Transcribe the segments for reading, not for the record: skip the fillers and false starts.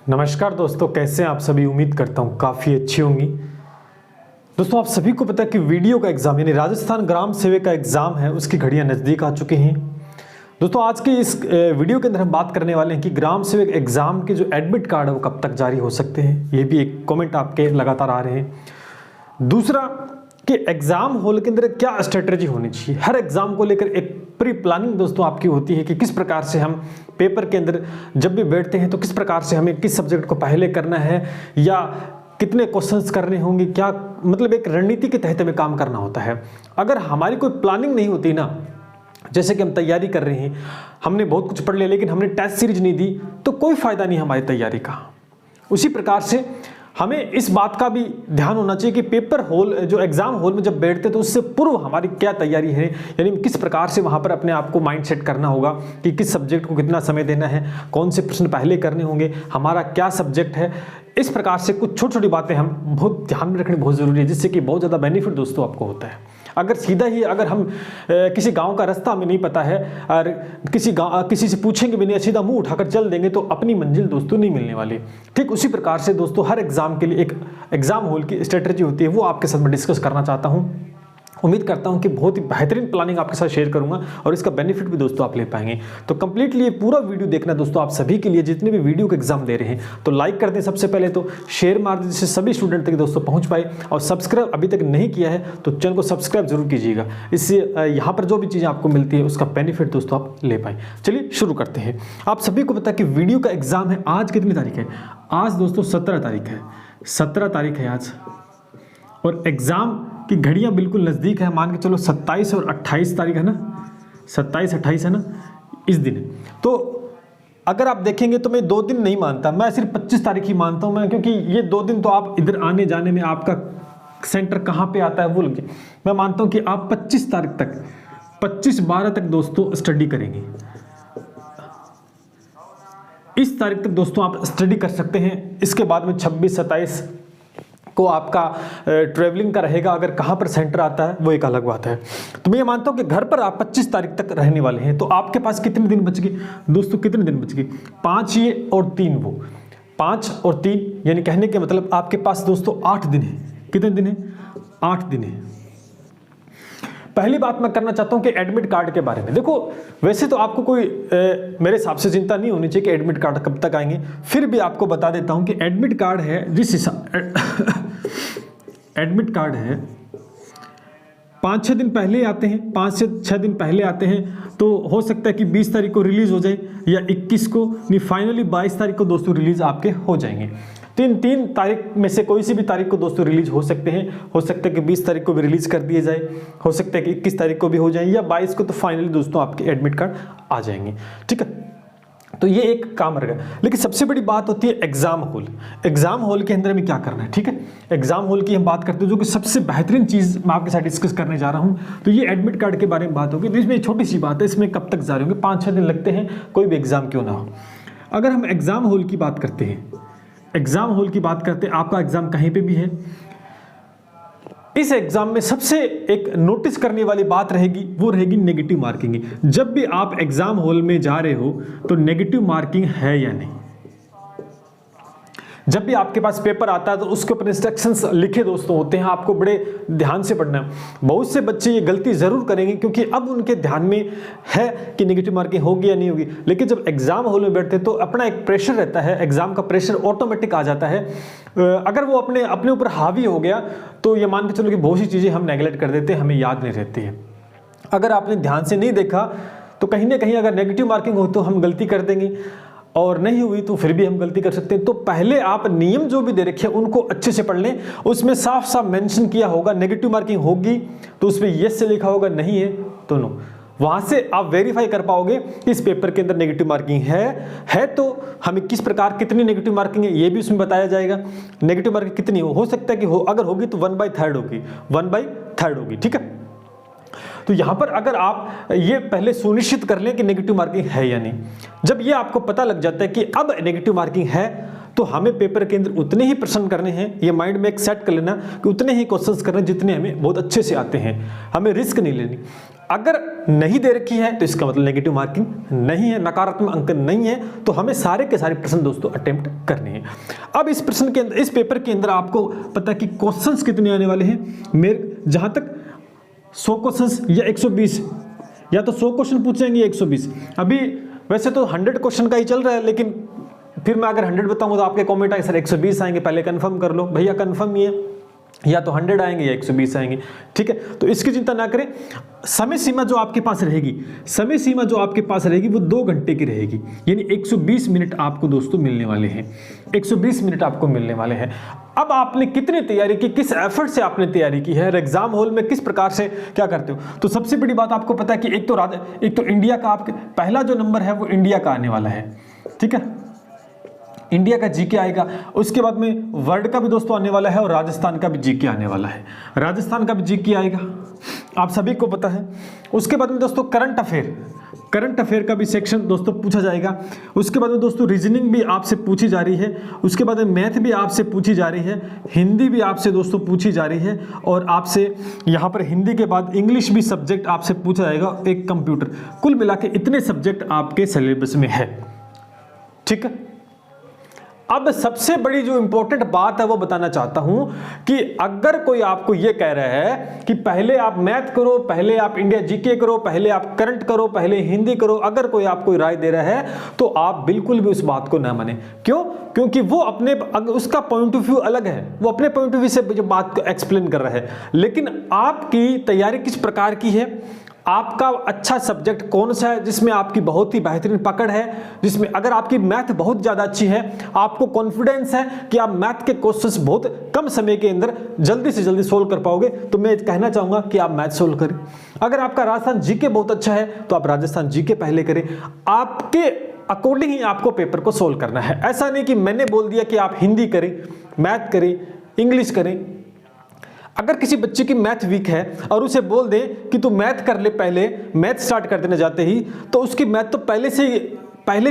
नमस्कार दोस्तों, कैसे हैं आप सभी। उम्मीद करता हूं काफ़ी अच्छी होंगी। दोस्तों, आप सभी को पता है कि वीडियो का एग्ज़ाम यानी राजस्थान ग्राम सेवक का एग्ज़ाम है, उसकी घड़ियां नज़दीक आ चुकी हैं। दोस्तों, आज की इस वीडियो के अंदर हम बात करने वाले हैं कि ग्राम सेवक एग्ज़ाम के जो एडमिट कार्ड है वो कब तक जारी हो सकते हैं। ये भी एक कमेंट आपके लगातार आ रहे हैं। दूसरा कि एग्ज़ाम हॉल के अंदर क्या स्ट्रेटजी होनी चाहिए। हर एग्ज़ाम को लेकर एक प्री प्लानिंग दोस्तों आपकी होती है कि किस प्रकार से हम पेपर के अंदर जब भी बैठते हैं तो किस प्रकार से हमें किस सब्जेक्ट को पहले करना है या कितने क्वेश्चंस करने होंगे, क्या मतलब एक रणनीति के तहत हमें काम करना होता है। अगर हमारी कोई प्लानिंग नहीं होती ना, जैसे कि हम तैयारी कर रहे हैं, हमने बहुत कुछ पढ़ लिया लेकिन हमने टेस्ट सीरीज नहीं दी, तो कोई फायदा नहीं हमारी तैयारी का। उसी प्रकार से हमें इस बात का भी ध्यान होना चाहिए कि पेपर हॉल जो एग्जाम हॉल में जब बैठते तो उससे पूर्व हमारी क्या तैयारी है, यानी किस प्रकार से वहां पर अपने आप को माइंड सेट करना होगा कि किस सब्जेक्ट को कितना समय देना है, कौन से प्रश्न पहले करने होंगे, हमारा क्या सब्जेक्ट है। इस प्रकार से कुछ छोटी छोटी बातें हम बहुत ध्यान में रखनी बहुत जरूरी है, जिससे कि बहुत ज़्यादा बेनिफिट दोस्तों आपको होता है। अगर हम किसी गांव का रास्ता हमें नहीं पता है और किसी से पूछेंगे भी नहीं, सीधा मुंह उठाकर चल देंगे तो अपनी मंजिल दोस्तों नहीं मिलने वाली। ठीक उसी प्रकार से दोस्तों हर एग्जाम के लिए एक एग्जाम हॉल की स्ट्रेटजी होती है, वो आपके साथ मैं डिस्कस करना चाहता हूं। उम्मीद करता हूं कि बहुत ही बेहतरीन प्लानिंग आपके साथ शेयर करूंगा और इसका बेनिफिट भी दोस्तों आप ले पाएंगे। तो कंप्लीटली ये पूरा वीडियो देखना दोस्तों आप सभी के लिए, जितने भी वीडियो का एग्जाम दे रहे हैं। तो लाइक कर दें सबसे पहले, तो शेयर मार दें जिससे सभी स्टूडेंट तक दोस्तों पहुंच पाए, और सब्सक्राइब अभी तक नहीं किया है तो चैनल को सब्सक्राइब जरूर कीजिएगा, इससे यहाँ पर जो भी चीज़ें आपको मिलती है उसका बेनिफिट दोस्तों आप ले पाए। चलिए शुरू करते हैं। आप सभी को पता है कि वीडियो का एग्जाम है। आज कितनी तारीख है? आज दोस्तों 17 तारीख है। 17 तारीख है आज, और एग्जाम की घड़ियां बिल्कुल नज़दीक है। मान के चलो 27 और 28 तारीख है ना, 27-28 है ना, इस दिन है। तो अगर आप देखेंगे तो मैं 2 दिन नहीं मानता, मैं सिर्फ 25 तारीख ही मानता हूं मैं, क्योंकि ये 2 दिन तो आप इधर आने जाने में आपका सेंटर कहाँ पे आता है वो लगे। मैं मानता हूं कि आप 25 तारीख तक 25-12 तक दोस्तों स्टडी करेंगे। इस तारीख तक दोस्तों आप स्टडी कर सकते हैं। इसके बाद में 26-27 को आपका ट्रैवलिंग का रहेगा। अगर कहाँ पर सेंटर आता है वो एक अलग बात है। तो मैं ये मानता हूँ कि घर पर आप 25 तारीख तक रहने वाले हैं। तो आपके पास कितने दिन बच गए दोस्तों? कितने दिन बच गए? 5 ये और 3 वो, 5 और 3 यानी कहने के मतलब आपके पास दोस्तों 8 दिन है। कितने दिन है? 8 दिन है। पहली बात मैं करना चाहता हूं कि एडमिट कार्ड के बारे में। देखो, वैसे तो आपको कोई मेरे हिसाब से चिंता नहीं होनी चाहिए कि एडमिट कार्ड कब तक आएंगे। फिर भी आपको बता देता हूं कि एडमिट कार्ड है जिस हिसाब एडमिट कार्ड है 5-6 दिन पहले आते हैं, 5 से 6 दिन पहले आते हैं। तो हो सकता है कि 20 तारीख को रिलीज हो जाए या 21 को, नहीं फाइनली 22 तारीख को दोस्तों रिलीज आपके हो जाएंगे। तो इन 3 तारीख में से कोई सी भी तारीख को दोस्तों रिलीज हो सकते हैं। हो सकता है कि 20 तारीख को भी रिलीज कर दिए जाए, हो सकता है कि 21 तारीख को भी हो जाए, या 22 को तो फाइनली दोस्तों आपके एडमिट कार्ड आ जाएंगे। ठीक है, तो ये एक काम रहेगा। लेकिन सबसे बड़ी बात होती है एग्जाम हॉल। एग्जाम हॉल के अंदर में क्या करना है? ठीक है, एग्जाम हॉल की हम बात करते हैं, जो कि सबसे बेहतरीन चीज मैं आपके साथ डिस्कस करने जा रहा हूं। तो ये एडमिट कार्ड के बारे में बात होगी। तो इसमें छोटी सी बात है, इसमें कब तक जा रहे होंगे? 5-6 दिन लगते हैं, कोई भी एग्जाम क्यों ना हो। अगर हम एग्जाम हॉल की बात करते हैं, एग्जाम हॉल की बात करते हैं, आपका एग्जाम कहीं पे भी है, इस एग्जाम में सबसे एक नोटिस करने वाली बात रहेगी, वो रहेगी नेगेटिव मार्किंग। जब भी आप एग्जाम हॉल में जा रहे हो तो नेगेटिव मार्किंग है या नहीं। जब भी आपके पास पेपर आता है तो उसके ऊपर इंस्ट्रक्शंस लिखे दोस्तों होते हैं, आपको बड़े ध्यान से पढ़ना है। बहुत से बच्चे ये गलती जरूर करेंगे क्योंकि अब उनके ध्यान में है कि नेगेटिव मार्किंग होगी या नहीं होगी। लेकिन जब एग्जाम हॉल में बैठते हैं तो अपना एक प्रेशर रहता है, एग्जाम का प्रेशर ऑटोमेटिक आ जाता है। अगर वो अपने ऊपर हावी हो गया तो ये मान के चलो कि बहुत सी चीज़ें हम नेगलेक्ट कर देते हैं, हमें याद नहीं रहती है। अगर आपने ध्यान से नहीं देखा तो कहीं ना कहीं अगर नेगेटिव मार्किंग हो तो हम गलती कर देंगे, और नहीं हुई तो फिर भी हम गलती कर सकते हैं। तो पहले आप नियम जो भी दे रखे हैं उनको अच्छे से पढ़ लें। उसमें साफ साफ मेंशन किया होगा नेगेटिव मार्किंग होगी तो उसमें यस से लिखा होगा, नहीं है तो नो। वहां से आप वेरीफाई कर पाओगे इस पेपर के अंदर नेगेटिव मार्किंग है तो हमें किस प्रकार कितनी नेगेटिव मार्किंग है ये भी उसमें बताया जाएगा। नेगेटिव मार्किंग कितनी हो सकता है कि अगर होगी तो 1/3 होगी, 1/3 होगी। ठीक है, तो यहां पर अगर आप ये पहले सुनिश्चित कर लें कि नेगेटिव मार्किंग है या नहीं। जब ये आपको पता लग जाता है कि अब नेगेटिव मार्किंग है तो हमें पेपर के अंदर उतने ही प्रश्न करने हैं। ये माइंड में एक सेट कर लेना कि उतने ही क्वेश्चंस करने जितने हमें बहुत अच्छे से आते हैं, हमें रिस्क नहीं लेनी। अगर नहीं दे रखी है तो इसका मतलब नेगेटिव मार्किंग नहीं है, नकारात्मक अंक नहीं है, तो हमें सारे के सारे प्रश्न दोस्तों अटेम्प्ट करने हैं। अब इस प्रश्न के अंदर, इस पेपर के अंदर आपको पता है कि क्वेश्चंस कितने आने वाले हैं। मेरे जहां तक 100 क्वेश्चंस या 120, या तो 100 क्वेश्चन पूछेंगे या 120। अभी वैसे तो 100 क्वेश्चन का ही चल रहा है, लेकिन फिर मैं अगर 100 बताऊंगा तो आपके कमेंट आए सर 120 आएंगे, पहले कंफर्म कर लो। भैया कंफर्म ही है, या तो 100 आएंगे या 120 आएंगे, ठीक है। तो इसकी चिंता ना करें। समय सीमा जो आपके पास रहेगी, समय सीमा जो आपके पास रहेगी वो 2 घंटे की रहेगी, यानी 120 मिनट आपको दोस्तों मिलने वाले हैं, 120 मिनट आपको मिलने वाले हैं। अब आपने कितनी तैयारी की, किस एफर्ट से आपने तैयारी की है, एग्जाम हॉल में किस प्रकार से क्या करते हो। तो सबसे बड़ी बात आपको पता है कि एक तो इंडिया का आपके पहला जो नंबर है वो इंडिया का आने वाला है, ठीक है, इंडिया का जीके आएगा। उसके बाद में वर्ल्ड का भी दोस्तों आने वाला है और राजस्थान का भी जीके आने वाला है, राजस्थान का भी जीके आएगा, आप सभी को पता है। उसके बाद में दोस्तों करंट अफेयर का भी सेक्शन दोस्तों पूछा जाएगा। उसके बाद में दोस्तों रीजनिंग भी आपसे पूछी जा रही है, उसके बाद में मैथ भी आपसे पूछी जा रही है, हिंदी भी आपसे दोस्तों पूछी जा रही है, और आपसे यहाँ पर हिंदी के बाद इंग्लिश भी सब्जेक्ट आपसे पूछा जाएगा, एक कंप्यूटर। कुल मिला के इतने सब्जेक्ट आपके सिलेबस में है, ठीक है। अब सबसे बड़ी जो इंपॉर्टेंट बात है वो बताना चाहता हूं कि अगर कोई आपको ये कह रहा है कि पहले आप मैथ करो, पहले आप इंडिया जीके करो, पहले आप करंट करो, पहले हिंदी करो, अगर कोई आपको राय दे रहा है तो आप बिल्कुल भी उस बात को ना माने। क्यों? क्योंकि वो अपने, उसका पॉइंट ऑफ व्यू अलग है, वो अपने पॉइंट ऑफ व्यू से जो बात को एक्सप्लेन कर रहा है। लेकिन आपकी तैयारी किस प्रकार की है, आपका अच्छा सब्जेक्ट कौन सा है जिसमें आपकी बहुत ही बेहतरीन पकड़ है, जिसमें अगर आपकी मैथ बहुत ज़्यादा अच्छी है, आपको कॉन्फिडेंस है कि आप मैथ के क्वेश्चंस बहुत कम समय के अंदर जल्दी से जल्दी सोल्व कर पाओगे, तो मैं कहना चाहूँगा कि आप मैथ सोल्व करें। अगर आपका राजस्थान जीके बहुत अच्छा है तो आप राजस्थान जीके पहले करें, आपके अकॉर्डिंग ही आपको पेपर को सोल्व करना है। ऐसा नहीं कि मैंने बोल दिया कि आप हिंदी करें, मैथ करें, इंग्लिश करें। अगर किसी बच्चे की मैथ वीक है और उसे बोल दें कि तू मैथ कर ले, पहले मैथ स्टार्ट कर देने जाते ही, तो उसकी मैथ तो पहले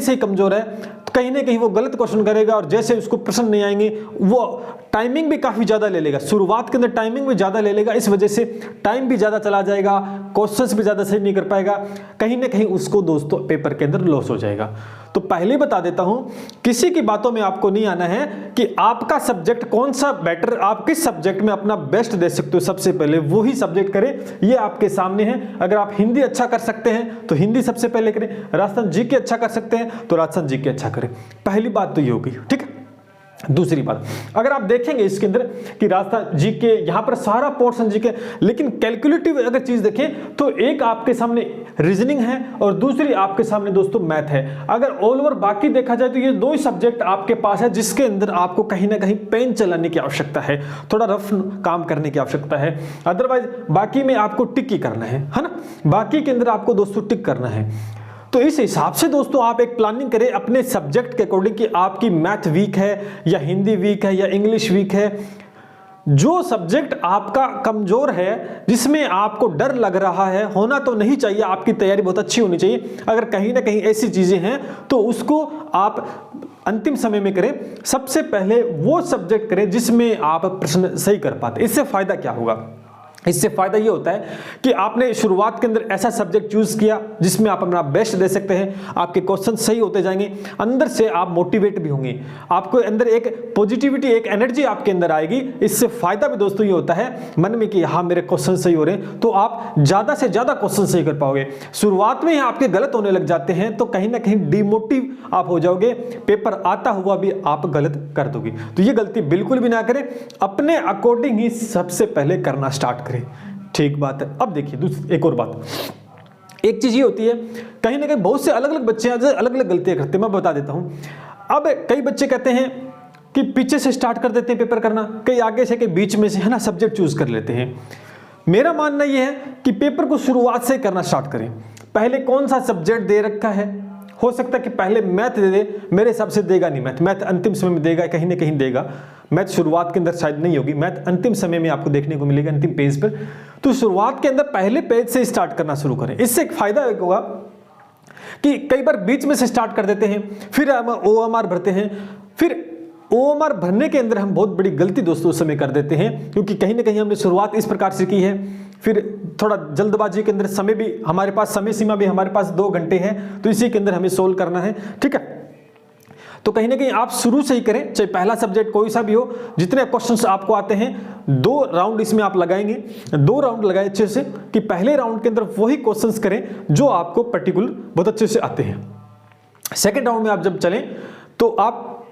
से ही कमजोर है, तो कहीं ना कहीं वो गलत क्वेश्चन करेगा और जैसे उसको प्रश्न नहीं आएंगे, वो टाइमिंग भी काफ़ी ज़्यादा ले लेगा, शुरुआत के अंदर टाइमिंग भी ज़्यादा ले लेगा, इस वजह से टाइम भी ज़्यादा चला जाएगा, क्वेश्चंस भी ज़्यादा सही नहीं कर पाएगा, कहीं ना कहीं उसको दोस्तों पेपर के अंदर लॉस हो जाएगा। तो पहले बता देता हूं, किसी की बातों में आपको नहीं आना है कि आपका सब्जेक्ट कौन सा बेटर, आप किस सब्जेक्ट में अपना बेस्ट दे सकते हो, सबसे पहले वो ही सब्जेक्ट करें, ये आपके सामने है। अगर आप हिंदी अच्छा कर सकते हैं तो हिंदी सबसे पहले करें, राजस्थान जीके अच्छा कर सकते हैं तो राजस्थान जीके अच्छा करें। पहली बात तो ये होगी, ठीक है। दूसरी बात, अगर आप देखेंगे इसके अंदर कि राजस्थान जीके, यहां पर सारा पोर्शन जीके, लेकिन कैलकुलेटिव अगर चीज देखें तो एक आपके सामने रीजनिंग है और दूसरी आपके सामने दोस्तों मैथ है। अगर ऑल ओवर बाकी देखा जाए तो ये दो ही सब्जेक्ट आपके पास है जिसके अंदर आपको कहीं ना कहीं पेन चलाने की आवश्यकता है, थोड़ा रफ काम करने की आवश्यकता है। अदरवाइज बाकी में आपको टिक ही करना है ना, बाकी के अंदर आपको दोस्तों टिक करना है। तो इस हिसाब से दोस्तों आप एक प्लानिंग करें अपने सब्जेक्ट के अकॉर्डिंग कि आपकी मैथ वीक है या हिंदी वीक है या इंग्लिश वीक है। जो सब्जेक्ट आपका कमजोर है, जिसमें आपको डर लग रहा है, होना तो नहीं चाहिए, आपकी तैयारी बहुत अच्छी होनी चाहिए, अगर कहीं ना कहीं ऐसी चीजें हैं तो उसको आप अंतिम समय में करें। सबसे पहले वो सब्जेक्ट करें जिसमें आप प्रश्न सही कर पाते। इससे फायदा क्या होगा? इससे फायदा ये होता है कि आपने शुरुआत के अंदर ऐसा सब्जेक्ट चूज किया जिसमें आप अपना बेस्ट दे सकते हैं, आपके क्वेश्चन सही होते जाएंगे, अंदर से आप मोटिवेट भी होंगे, आपको अंदर एक पॉजिटिविटी, एक एनर्जी आपके अंदर आएगी। इससे फायदा भी दोस्तों ये होता है मन में कि हाँ मेरे क्वेश्चन सही हो रहे हैं, तो आप ज्यादा से ज्यादा क्वेश्चन सही कर पाओगे। शुरुआत में ही आपके गलत होने लग जाते हैं तो कहीं ना कहीं डिमोटिव आप हो जाओगे, पेपर आता हुआ भी आप गलत कर दोगे। तो ये गलती बिल्कुल भी ना करें, अपने अकॉर्डिंग ही सबसे पहले करना स्टार्ट करें, ठीक बात है। अब देखिए एक और बात, एक चीज ये होती है कहीं ना कहीं बहुत से अलग अलग बच्चे अलग अलग गलतियां करते हैं, मैं बता देता हूं। अब कई बच्चे कहते हैं कि पीछे से स्टार्ट कर देते हैं पेपर करना, कई आगे से, कई बीच में से, है ना, सब्जेक्ट चूज कर लेते हैं। मेरा मानना यह है कि पेपर को शुरुआत से करना स्टार्ट करें। पहले कौन सा सब्जेक्ट दे रखा है, हो सकता है कि पहले मैथ दे दे, मेरे हिसाब से देगा नहीं, मैथ अंतिम समय में देगा, कहीं ना कहीं देगा। मैथ शुरुआत के अंदर शायद नहीं होगी, मैथ अंतिम समय में आपको देखने को मिलेगा, अंतिम पेज पर। तो शुरुआत के अंदर पहले पेज से स्टार्ट करना शुरू करें। इससे एक फायदा होगा कि कई बार बीच में से स्टार्ट कर देते हैं, फिर हम OMR भरते हैं, फिर OMR भरने के अंदर हम बहुत बड़ी गलती दोस्तों उस समय कर देते हैं, क्योंकि कहीं ना कहीं हमने शुरुआत इस प्रकार से की है, फिर थोड़ा जल्दबाजी के अंदर समय भी हमारे पास, समय सीमा भी हमारे पास 2 घंटे है, तो इसी के अंदर हमें सोल्व करना है, ठीक है। तो कहीं ना कहीं आप शुरू से ही करें, चाहे पहला सब्जेक्ट कोई सा भी हो, जितने क्वेश्चंस आपको आते हैं 2 राउंड इसमें आप लगाएंगे, 2 राउंड लगाए अच्छे से, कि पहले राउंड के अंदर वही क्वेश्चंस करें जो आपको पर्टिकुलर बहुत अच्छे से आते हैं। सेकेंड राउंड में आप जब चलें तो आप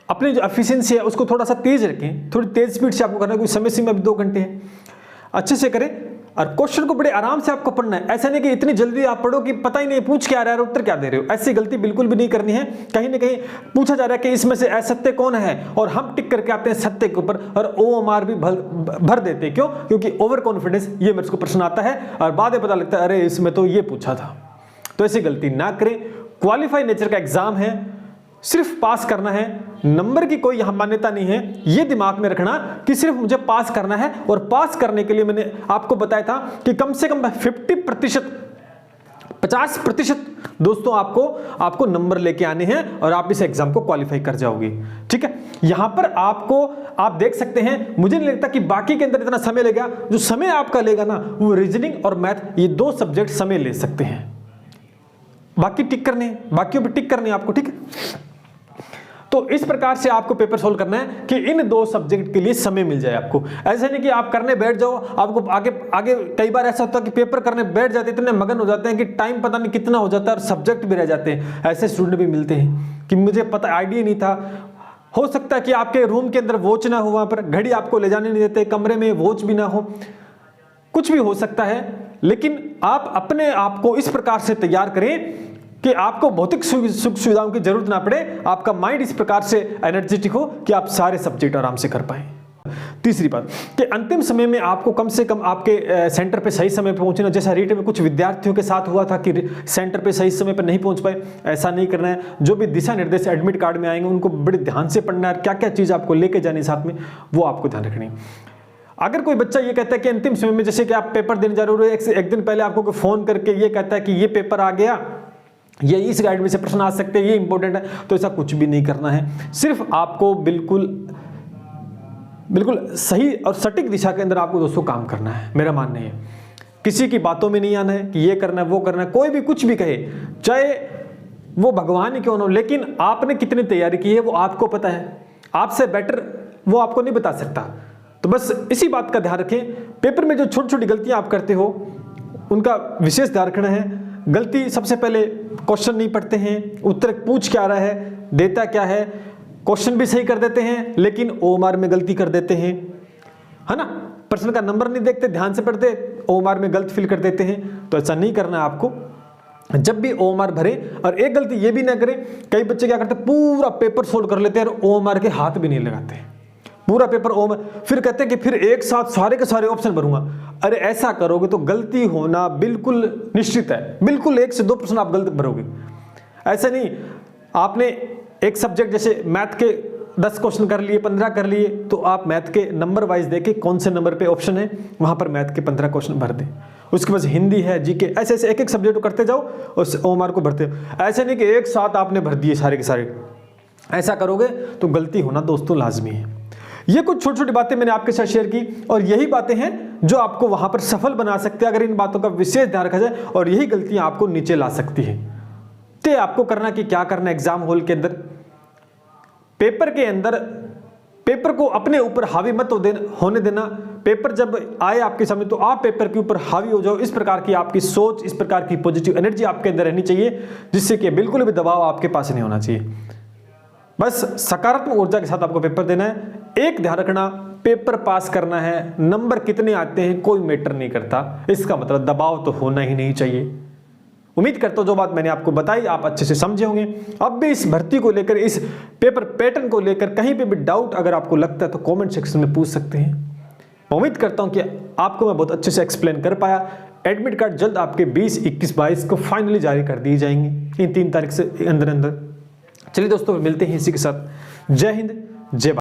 अपनी जो एफिशिएंसी है उसको थोड़ा सा तेज रखें, थोड़ी तेज स्पीड से आपको करना है, कोई समय सीमा भी 2 घंटे है, अच्छे से करें। और क्वेश्चन को बड़े आराम से आपको पढ़ना है, ऐसा नहीं कि इतनी जल्दी आप पढ़ो कि पता ही नहीं पूछ क्या रहा है और उत्तर क्या दे रहे हो, ऐसी गलती बिल्कुल भी नहीं करनी है। कहीं ना कहीं पूछा जा रहा है कि इसमें से असत्य कौन है, और हम टिक करके आते हैं सत्य के ऊपर और OMR भी भर देते हैं। क्यों? क्योंकि ओवर कॉन्फिडेंस, ये मेरे को प्रश्न आता है और बाद में पता लगता है अरे इसमें तो ये पूछा था। तो ऐसी गलती ना करें। क्वालिफाई नेचर का एग्जाम है, सिर्फ पास करना है, नंबर की कोई यहां मान्यता नहीं है। यह दिमाग में रखना कि सिर्फ मुझे पास करना है, और पास करने के लिए मैंने आपको बताया था कि कम से कम 50%, 50% दोस्तों आपको नंबर लेके आने हैं और आप इस एग्जाम को क्वालिफाई कर जाओगे, ठीक है। यहां पर आप देख सकते हैं, मुझे नहीं लगता कि बाकी के अंदर इतना समय लेगा। जो समय आपका लेगा ना, वो रीजनिंग और मैथ, ये 2 सब्जेक्ट समय ले सकते हैं। बाकी टिक करने, बाकियों पे टिक करने आपको, ठीक है। तो इस प्रकार से आपको पेपर सोल्व करना है कि इन 2 सब्जेक्ट के लिए समय मिल जाए आपको। ऐसा नहीं कि आप करने बैठ जाओ, आपको आगे कई बार ऐसा होता है कि पेपर करने बैठ जाते हैं, इतने मगन हो जाते हैं कि टाइम पता नहीं कितना हो जाता है और सब्जेक्ट भी रह जाते हैं। ऐसे स्टूडेंट भी मिलते हैं कि मुझे पता, आइडिया नहीं था। हो सकता है कि आपके रूम के अंदर वॉच ना हो, वहां पर घड़ी आपको ले जाने नहीं देते, कमरे में वॉच भी ना हो, कुछ भी हो सकता है। लेकिन आप अपने आप को इस प्रकार से तैयार करें कि आपको भौतिक सुख सुविधाओं की जरूरत ना पड़े, आपका माइंड इस प्रकार से एनर्जेटिक हो कि आप सारे सब्जेक्ट आराम से कर पाएं। तीसरी बात कि अंतिम समय में आपको कम से कम आपके सेंटर पे सही समय पे पहुंचना। जैसा रीट में कुछ विद्यार्थियों के साथ हुआ था कि सेंटर पे सही समय पर नहीं पहुंच पाए, ऐसा नहीं करना है। जो भी दिशा निर्देश एडमिट कार्ड में आएंगे उनको बड़े ध्यान से पढ़ना है, क्या क्या चीज आपको लेके जानी साथ में, वो आपको ध्यान रखनी है। अगर कोई बच्चा ये कहता है कि अंतिम समय में, जैसे कि आप पेपर देने जा रहे हो, एक दिन पहले आपको फोन करके ये कहता है कि ये पेपर आ गया, ये इस गाइड में से प्रश्न आ सकते हैं, ये इंपॉर्टेंट है, तो ऐसा कुछ भी नहीं करना है। सिर्फ आपको बिल्कुल सही और सटीक दिशा के अंदर आपको दोस्तों काम करना है, मेरा मानना है। किसी की बातों में नहीं आना है कि ये करना है वो करना है, कोई भी कुछ भी कहे, चाहे वो भगवान ही क्यों ना हो, लेकिन आपने कितनी तैयारी की है वो आपको पता है। आपसे बेटर वो आपको नहीं बता सकता। तो बस इसी बात का ध्यान रखें। पेपर में जो छोटी छोटी गलतियां आप करते हो उनका विशेष ध्यान रखना है। गलती सबसे पहले, क्वेश्चन नहीं पढ़ते हैं, उत्तर पूछ क्या रहा है, देता क्या है, क्वेश्चन भी सही कर देते हैं लेकिन OMR में गलती कर देते हैं, है ना। प्रश्न का नंबर नहीं देखते, ध्यान से पढ़ते, OMR में गलत फिल कर देते हैं। तो ऐसा नहीं करना है आपको। जब भी OMR भरे, और एक गलती ये भी ना करें, कई बच्चे क्या करते हैं, पूरा पेपर सोल्व कर लेते हैं और OMR के हाथ भी नहीं लगाते, पूरा पेपर OMR, फिर कहते हैं कि फिर एक साथ सारे के सारे ऑप्शन भरूंगा। अरे ऐसा करोगे तो गलती होना बिल्कुल निश्चित है, बिल्कुल 1 से 2 प्रश्न आप गलत भरोगे। ऐसा नहीं, आपने एक सब्जेक्ट जैसे मैथ के 10 क्वेश्चन कर लिए, 15 कर लिए, तो आप मैथ के नंबर वाइज देके कौन से नंबर पे ऑप्शन है वहां पर मैथ के 15 क्वेश्चन भर दें। उसके बाद हिंदी है, जीके, ऐसे ऐसे एक सब्जेक्ट को करते जाओ और OMR को भरते हो। ऐसे नहीं कि एक साथ आपने भर दिए सारे के सारे। ऐसा करोगे तो गलती होना दोस्तों लाजमी है। ये कुछ छोटी छोटी बातें मैंने आपके साथ शेयर की, और यही बातें हैं जो आपको वहां पर सफल बना सकते हैं अगर इन बातों का विशेष ध्यान रखा जाए, और यही गलतियां आपको नीचे ला सकती है। तो आपको करना कि क्या करना, एग्जाम हॉल के अंदर, पेपर के अंदर, पेपर को अपने ऊपर हावी मत होने देना। पेपर जब आए आपके सामने तो आप पेपर के ऊपर हावी हो जाओ। इस प्रकार की आपकी सोच, इस प्रकार की पॉजिटिव एनर्जी आपके अंदर रहनी चाहिए, जिससे कि बिल्कुल भी दबाव आपके पास नहीं होना चाहिए। बस सकारात्मक ऊर्जा के साथ आपको पेपर देना है। एक ध्यान रखना, पेपर पास करना है, नंबर कितने आते हैं कोई मैटर नहीं करता, इसका मतलब दबाव तो होना ही नहीं चाहिए। उम्मीद करता हूं जो बात मैंने आपको बताई आप अच्छे से समझे होंगे। अब भी इस भर्ती को लेकर, इस पेपर पैटर्न को लेकर कहीं पे भी डाउट अगर आपको लगता है तो कमेंट सेक्शन में पूछ सकते हैं। मैं उम्मीद करता हूं कि आपको मैं बहुत अच्छे से एक्सप्लेन कर पाया। एडमिट कार्ड जल्द आपके 20, 21, 22 को फाइनली जारी कर दिए जाएंगे, इन 3 तारीख से अंदर अंदर। चलिए दोस्तों, मिलते हैं इसी के साथ। जय हिंद, जय भारत।